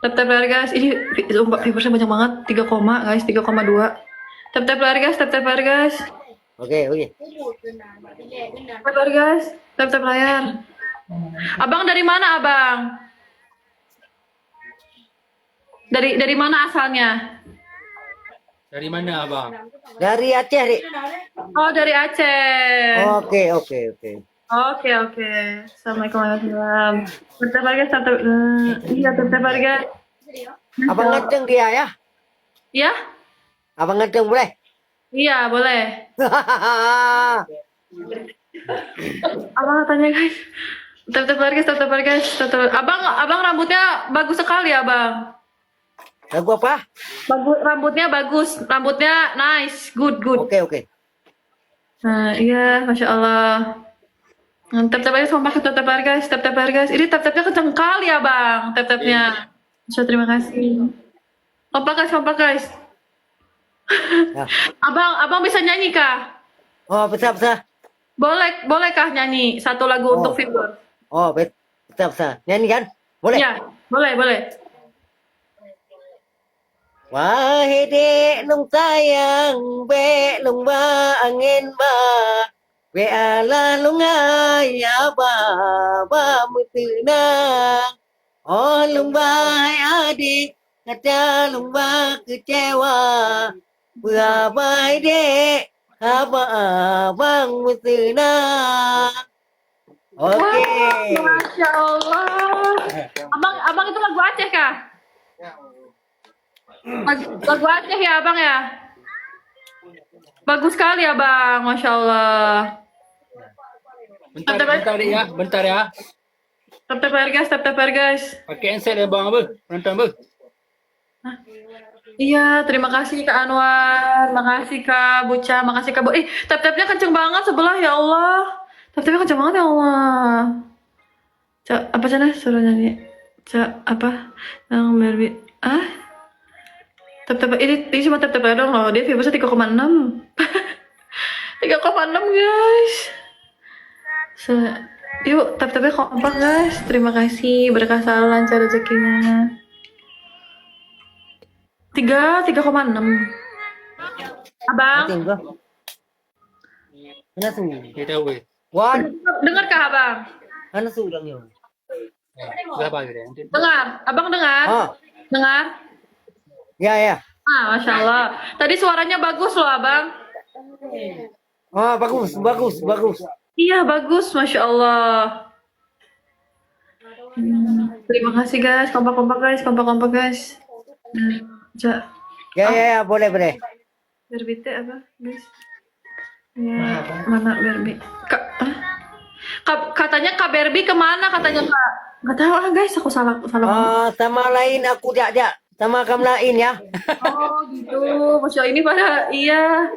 Tap-tap layar guys. Ini sumpah viewersnya banyak banget. 3, guys, 3,2. Tap-tap layar guys, tap-tap layar guys. Oke, oke. Tap layar guys, tap-tap layar. Abang dari mana, Abang? Dari mana asalnya? Dari mana abang? Dari Aceh, Dik. Oh, dari Aceh. Oke, oke, oke. Oke. Assalamualaikum warahmatullahi wabarakatuh. Tap-tap layar guys, tap-tap. Iya, tap-tap layar guys. Abang ngeceng dia ya? Ya? Abang ngeceng boleh? Iya, boleh. Abang tanya guys. Tap-tap layar guys, tap-tap layar guys. Abang rambutnya bagus sekali, Abang. Lagu apa? Rambutnya bagus, rambutnya nice, good. Oke, oke. Nah, iya, masya Allah. Tap-tap aja sama tap-tap guys, tap-tap guys. Ini tap-tapnya kenceng kali ya bang, tap-tapnya. Masya terima kasih. Kompak guys. Ya. Abang bisa nyanyi kah? Oh, bisa. Bolehkah nyanyi satu lagu untuk viewer? Oh, bisa. Nyanyi kan? Boleh? Ya, boleh. Wahai dek nung sayang, be nung ba angin ba, be ala lung ay ba mutina. Oh lung ba hai adik, kata lung ba kecewa, hai dek, abang mutina. Oke. Wah, masya Allah. Abang itu lagu Aceh kah? Lagu Aceh ya abang ya? Bagus sekali ya bang, masya Allah. Bentar ya. Tap layar guys. Pakai handset ya bang, apa? Penonton apa? Iya, terima kasih Kak Anwar, makasih Kak Buca, makasih Kak tap-tapnya kenceng banget sebelah ya Allah. Tap-tapnya kenceng banget ya Allah. Apa sana suruh nyanyi? Apa? Yang Barbie. Tap-tap ini cuma tap-tap dong loh. Dia viewersnya 3,6. 3,6 guys. Yuk tap-tapnya kompak guys. Terima kasih, berkah selalu lancar rezekinya. 3,6. Abang. Mana su? Kita weh. Wan, Dengar kah abang? mana su udangnya? Berapa gitu? Dengar. Abang dengar? Oh, Dengar? ya. Masya Allah. Tadi suaranya bagus loh abang. Oh, bagus. Iya bagus, Masya Allah. Terima kasih guys, kompak guys. Ya, boleh. Barbie teh apa guys? Ya, mana Barbie? Katanya Kak Barbie kemana katanya Kak? Gak tahu guys, aku salah. Sama lain aku jak. Sama kamu lain ya. Oh gitu, Masya Allah ini pada iya.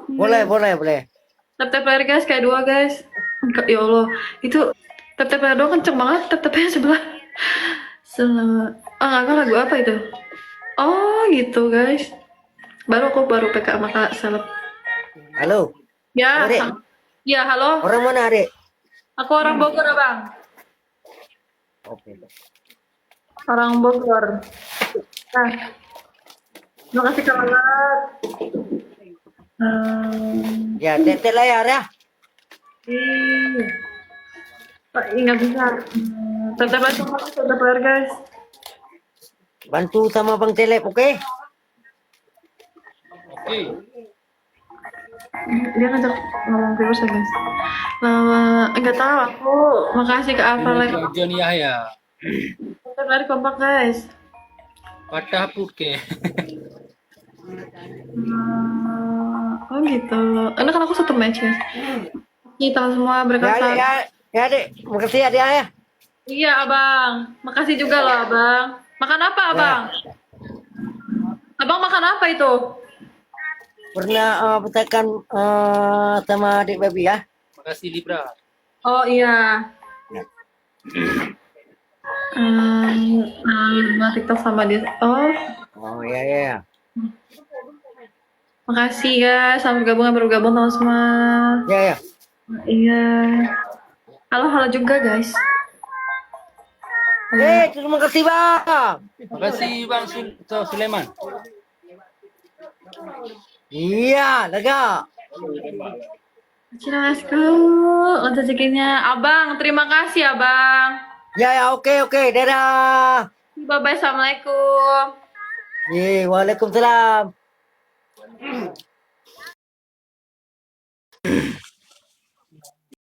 Boleh. Tap-tap layar guys, kayak 2 guys. Ya Allah, itu tap-tap layar doang kenceng banget, tap-tapnya sebelah. Nggak lagu apa itu? Oh gitu guys. Aku baru PK sama Kak Salep. Halo. Ya, Adek. Ya halo. Orang mana, Adek? Aku orang Bogor abang. Oke. Orang Bogor. Nah, terima kasih Kak Malat. Ya, tetek layar ya. Pak, nggak bisa. Tap-tap layar guys. Bantu sama Bang Celep, oke? Oke. Dia ngajak ngomong terus ya guys. Nggak tahu aku. Makasih ke Alfa Johnny Yahya. Tap layar kompak guys. Patah putke. Oh gitu. Karena kan aku satu match guys. Kita semua berkah. Ya, Dek. Makasih ya, dia ya. Iya, Abang. Makasih juga loh, Abang. Makan apa, Abang? Abang makan apa itu? Pernah petakan sama adik baby ya. Makasih Libra. Oh iya. TikTok sama dia. Oh, iya. Makasih guys, selamat bergabung teman semua. Ya. Iya. Halo juga guys. Terima kasih bang. Makasih Bang Sulaiman. Iya, lega. Cilasku untuk rezekinya. Abang, terima kasih abang. Ya, oke, dadah. Bye bye, assalamualaikum. Waalaikumsalam.